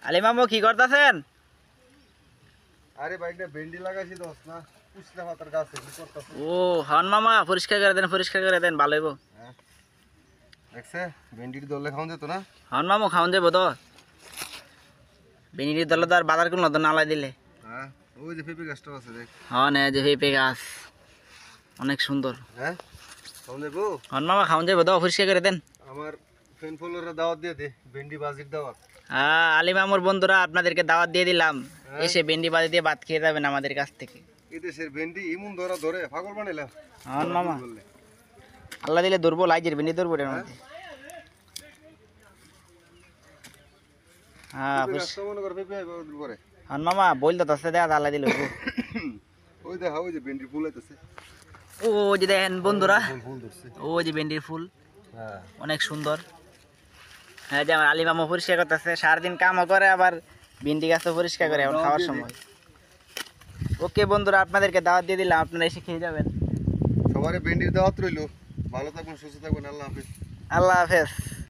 আলী মামু কি করতেছেন? আরে বাইকটা ভেন্ডি লাগাইছি দোস্ত না পুষলা পাতার গাছে কি করতেছ? ও হন মামা, পরিষ্কার করে দেন ভালো হইব। হ্যাঁ দেখছে ভেন্ডির দলে খাওয়া যেত না। হন মামু খাওন যাবো তো, বেনির দলে তো আর বাজার করলো তো নালাই দিলে। হ্যাঁ ওই যে পেঁপে গাছটা আছে দেখ। হন এই যে পেঁপে গাছ অনেক সুন্দর। হ্যাঁ খাওয়া যাবো। হন মামা খাওন যাবো তো, পরিষ্কার করে দেন। আমার ফ্রেন্ড ফলোয়াররা দাওয়াত দিয়ে দে, ভেন্ডি বাজির দাওয়াত। হ্যাঁ আলী মামুর বন্ধুরা আপনাদেরকে দাওয়াত দিয়ে দিলাম, হ্যাঁ। এসে ভেন্ডি বাজি দিয়ে ভাত খেয়ে যাবেন আমাদের কাছ থেকে। এই দেশের ভেন্ডি ইমন ধরা ধরে পাগল বানাইলাম। হন মামা আল্লাহ দিলে দুর্বল আইজের ভেন্ডি দুর্বল এর মধ্যে। হ্যাঁ পেঁপে গাছটা মনে কর পেঁপে করে। হন মামা বল তো দশটা দেয়া আল্লাহ দিল। ওই দেখা ওই যে ভেন্ডি ফুল হইতেছে। ও যে দেখেন বন্ধুরা, ফুল ফুল ধরছে। ও যে ভেন্ডির ফুল হ্যাঁ অনেক সুন্দর। হ্যাঁ যে আমার আলী মামা পরিষ্কার করতেছে, সারাদিন কামও করে আবার ভেন্ডি গাছও পরিষ্কার করে এখন খাওয়ার সময়। ওকে বন্ধুরা আপনাদেরকে দাওয়াত দিয়ে দিলাম, আপনারা এসে খেয়ে যাবেন। সবারই ভেন্ডির দাওয়াত রইলো। ভালো থাকবেন সুস্থ থাকবেন আল্লাহ হাফেজ। আল্লাহ হাফেজ।